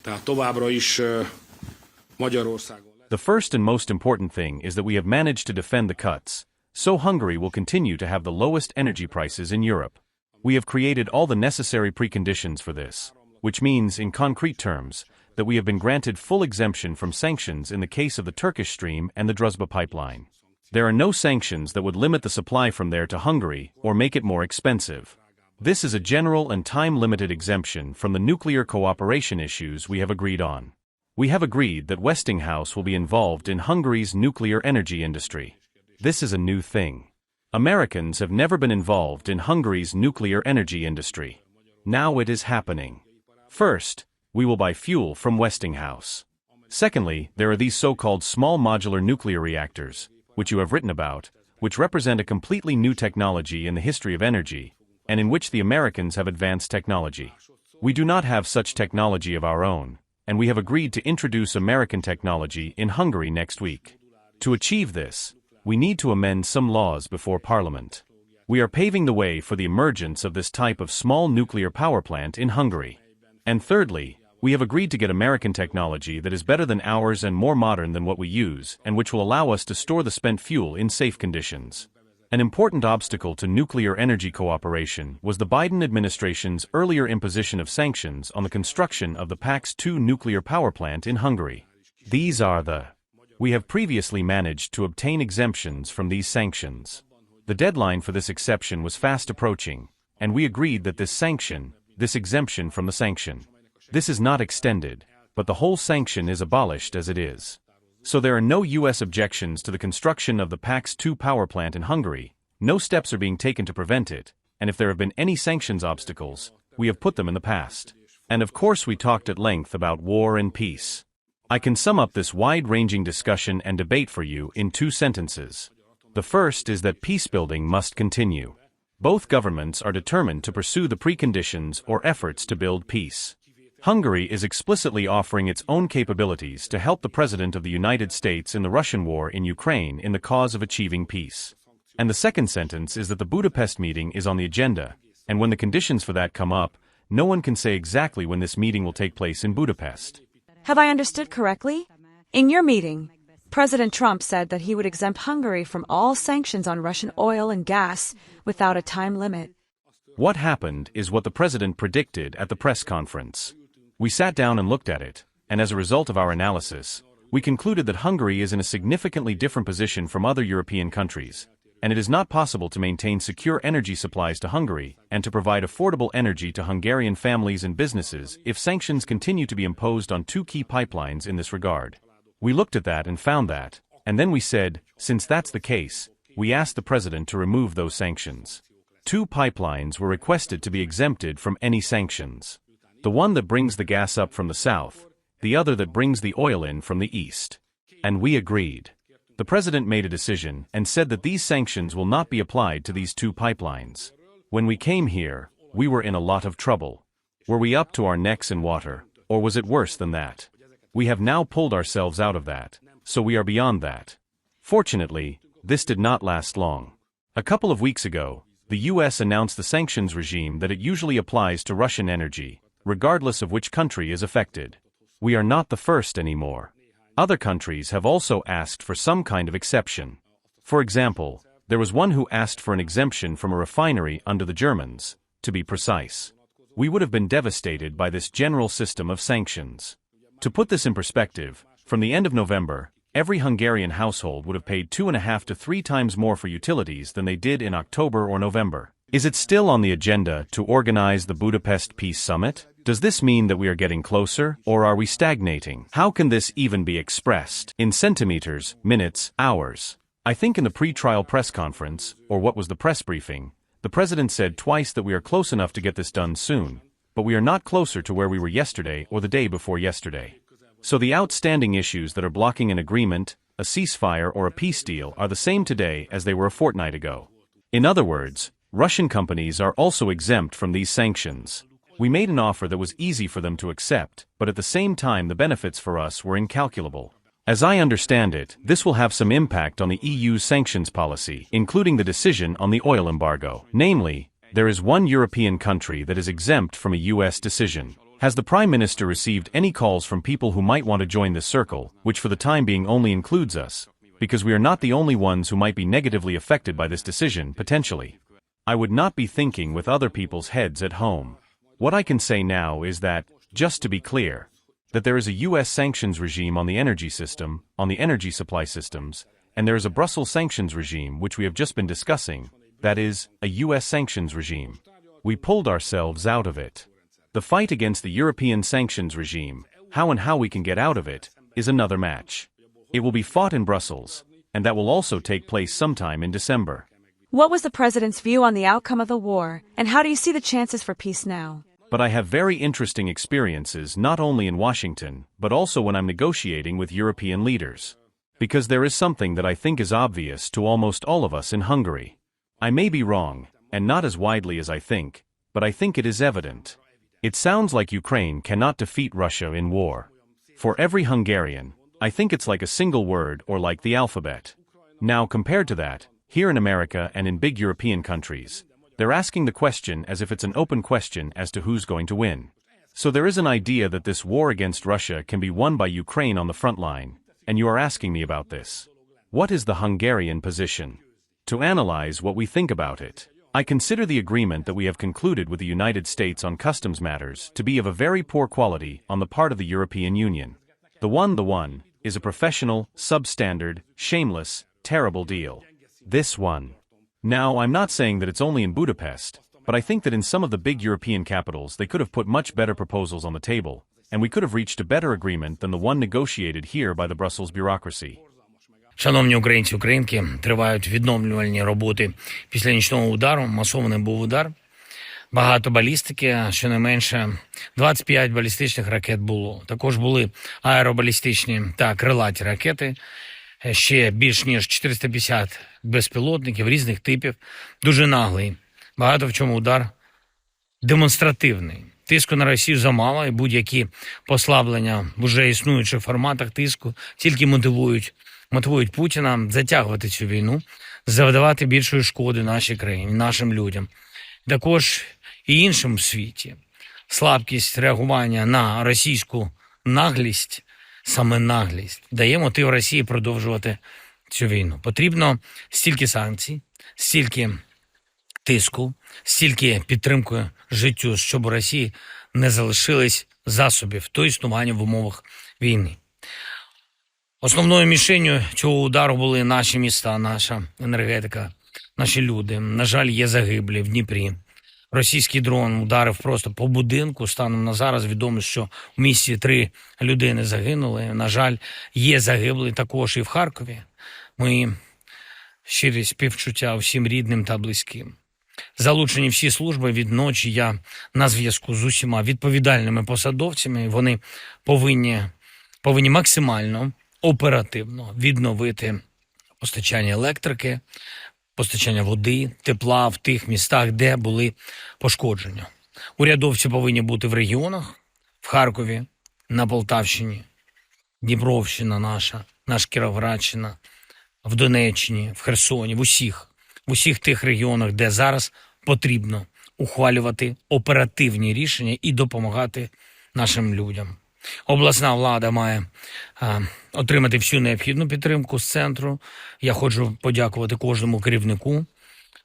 Tehát továbbra is Magyarországon. The first and most important thing is that we have managed to defend the cuts, so Hungary will continue to have the lowest energy prices in Europe. We have created all the necessary preconditions for this, which means, in concrete terms, that we have been granted full exemption from sanctions in the case of the TurkStream and the Druzhba pipeline. There are no sanctions that would limit the supply from there to Hungary or make it more expensive. This is a general and time-limited exemption from the nuclear cooperation issues we have agreed on. We have agreed that Westinghouse will be involved in Hungary's nuclear energy industry. This is a new thing. Americans have never been involved in Hungary's nuclear energy industry. Now it is happening. First, we will buy fuel from Westinghouse. Secondly, there are these so-called small modular nuclear reactors, which you have written about, which represent a completely new technology in the history of energy, and in which the Americans have advanced technology. We do not have such technology of our own, and we have agreed to introduce American technology in Hungary next week. To achieve this, we need to amend some laws before Parliament. We are paving the way for the emergence of this type of small nuclear power plant in Hungary. And thirdly, we have agreed to get American technology that is better than ours and more modern than what we use, and which will allow us to store the spent fuel in safe conditions. An important obstacle to nuclear energy cooperation was the Biden administration's earlier imposition of sanctions on the construction of the PAX-2 nuclear power plant in Hungary. We have previously managed to obtain exemptions from these sanctions. The deadline for this exception was fast approaching, and we agreed that this exemption from the sanction. This is not extended, but the whole sanction is abolished as it is. So there are no U.S. objections to the construction of the PAX-2 power plant in Hungary, no steps are being taken to prevent it, and if there have been any sanctions obstacles, we have put them in the past. And of course we talked at length about war and peace. I can sum up this wide-ranging discussion and debate for you in 2 sentences. The first is that peace-building must continue. Both governments are determined to pursue the preconditions or efforts to build peace. Hungary is explicitly offering its own capabilities to help the President of the United States in the Russian war in Ukraine in the cause of achieving peace. And the second sentence is that the Budapest meeting is on the agenda, and when the conditions for that come up, no one can say exactly when this meeting will take place in Budapest. Have I understood correctly? In your meeting, President Trump said that he would exempt Hungary from all sanctions on Russian oil and gas without a time limit. What happened is what the President predicted at the press conference. We sat down and looked at it, and as a result of our analysis, we concluded that Hungary is in a significantly different position from other European countries, and it is not possible to maintain secure energy supplies to Hungary and to provide affordable energy to Hungarian families and businesses if sanctions continue to be imposed on 2 key pipelines in this regard. We looked at that and found that, and then we said, since that's the case, we asked the President to remove those sanctions. 2 pipelines were requested to be exempted from any sanctions. The one that brings the gas up from the south, the other that brings the oil in from the east. And we agreed. The President made a decision and said that these sanctions will not be applied to these 2 pipelines. When we came here, we were in a lot of trouble. Were we up to our necks in water, or was it worse than that? We have now pulled ourselves out of that, so we are beyond that. Fortunately, this did not last long. A couple of weeks ago, the U.S. announced the sanctions regime that it usually applies to Russian energy, regardless of which country is affected. We are not the first anymore. Other countries have also asked for some kind of exception. For example, there was one who asked for an exemption from a refinery under the Germans, to be precise. We would have been devastated by this general system of sanctions. To put this in perspective, from the end of November, every Hungarian household would have paid 2.5 to 3 times more for utilities than they did in October or November. Is it still on the agenda to organize the Budapest Peace Summit? Does this mean that we are getting closer, or are we stagnating? How can this even be expressed in centimeters, minutes, hours? I think in the pre-trial press conference, or what was the press briefing, the President said twice that we are close enough to get this done soon, but we are not closer to where we were yesterday or the day before yesterday. So the outstanding issues that are blocking an agreement, a ceasefire or a peace deal are the same today as they were a fortnight ago. In other words, Russian companies are also exempt from these sanctions. We made an offer that was easy for them to accept, but at the same time the benefits for us were incalculable. As I understand it, this will have some impact on the EU's sanctions policy, including the decision on the oil embargo. Namely, there is one European country that is exempt from a U.S. decision. Has the Prime Minister received any calls from people who might want to join this circle, which for the time being only includes us, because we are not the only ones who might be negatively affected by this decision, potentially? I would not be thinking with other people's heads at home. What I can say now is that, just to be clear, that there is a US sanctions regime on the energy system, on the energy supply systems, and there is a Brussels sanctions regime which we have just been discussing, that is, a US sanctions regime. We pulled ourselves out of it. The fight against the European sanctions regime, how we can get out of it, is another match. It will be fought in Brussels, and that will also take place sometime in December. What was the president's view on the outcome of the war, and how do you see the chances for peace now? But I have very interesting experiences not only in Washington, but also when I'm negotiating with European leaders. Because there is something that I think is obvious to almost all of us in Hungary. I may be wrong, and not as widely as I think, but I think it is evident. It sounds like Ukraine cannot defeat Russia in war. For every Hungarian, I think it's like a single word or like the alphabet. Now compared to that, here in America and in big European countries, they're asking the question as if it's an open question as to who's going to win. So there is an idea that this war against Russia can be won by Ukraine on the front line, and you are asking me about this. What is the Hungarian position? To analyze what we think about it, I consider the agreement that we have concluded with the United States on customs matters to be of a very poor quality on the part of the European Union. The one, is a professional, substandard, shameless, terrible deal. This one. Now, I'm not saying that it's only in Budapest, but I think that in some of the big European capitals they could have put much better proposals on the table, and we could have reached a better agreement than the one negotiated here by the Brussels bureaucracy. Шановні українці, українки, тривають відновлювальні роботи після нічного удару. Масований був удар. Багато балістики, щонайменше 25 балістичних ракет було. Також були аеробалістичні та крилаті ракети. Ще більш ніж 450 безпілотників різних типів. Дуже наглий. Багато в чому удар демонстративний. Тиску на Росію замало, і будь-які послаблення в уже існуючих форматах тиску тільки мотивують Путіна затягувати цю війну, завдавати більшої шкоди нашій країні, нашим людям. Також і іншим в світі. Слабкість реагування на російську наглість, саме наглість, дає мотив Росії продовжувати цю війну. Потрібно стільки санкцій, стільки тиску, стільки підтримки життю, щоб у Росії не залишились засобів до існування в умовах війни. Основною мішенью цього удару були наші міста, наша енергетика, наші люди. На жаль, є загиблі в Дніпрі. Російський дрон ударив просто по будинку. Станом на зараз відомо, що в місті 3 людини загинули. На жаль, є загиблі також і в Харкові. Ми щирі співчуття всім рідним та близьким. Залучені всі служби від ночі. Я на зв'язку з усіма відповідальними посадовцями. Вони повинні максимально оперативно відновити постачання електрики, постачання води, тепла в тих містах, де були пошкодження. Урядовці повинні бути в регіонах, в Харкові, на Полтавщині, Дніпровщина наша Кіровоградщина, в Донеччині, в Херсоні, в усіх тих регіонах, де зараз потрібно ухвалювати оперативні рішення і допомагати нашим людям. Обласна влада має отримати всю необхідну підтримку з центру. Я хочу подякувати кожному керівнику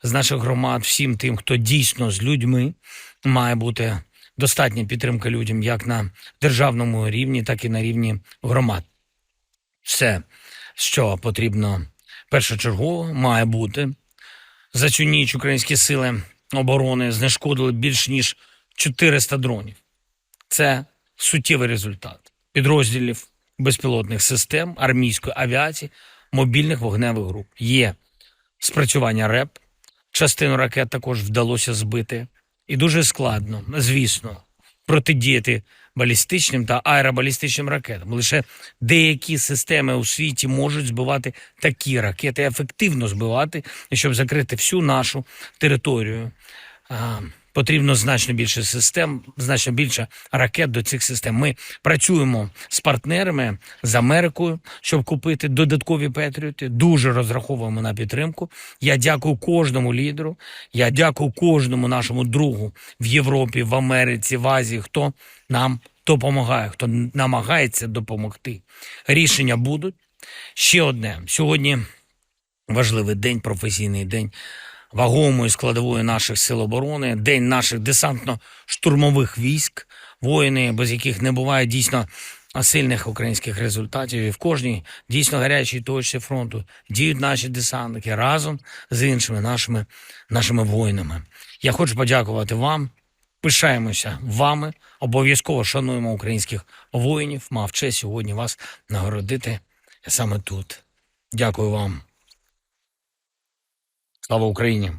з наших громад, всім тим, хто дійсно з людьми. Має бути достатня підтримка людям як на державному рівні, так і на рівні громад. Все, що потрібно першочергово, має бути. За цю ніч українські сили оборони знешкодили більш ніж 400 дронів. Це суттєвий результат підрозділів безпілотних систем, армійської авіації, мобільних вогневих груп. Є спрацювання РЕП, частину ракет також вдалося збити. І дуже складно, звісно, протидіяти балістичним та аеробалістичним ракетам. Лише деякі системи у світі можуть збивати такі ракети, ефективно збивати, щоб закрити всю нашу територію. потрібно значно більше систем, значно більше ракет до цих систем. Ми працюємо з партнерами, з Америкою, щоб купити додаткові Петріоти. Дуже розраховуємо на підтримку. Я дякую кожному лідеру, я дякую кожному нашому другу в Європі, в Америці, в Азії, хто нам допомагає, хто намагається допомогти. Рішення будуть. Ще одне. Сьогодні важливий день, професійний день вагомої складової наших сил оборони, день наших десантно-штурмових військ, воїни, без яких не буває дійсно сильних українських результатів. І в кожній дійсно гарячій точці фронту діють наші десантники разом з іншими нашими воїнами. Я хочу подякувати вам. Пишаємося вами, обов'язково шануємо українських воїнів. Мав честь сьогодні вас нагородити саме тут. Дякую вам. Слава Україні!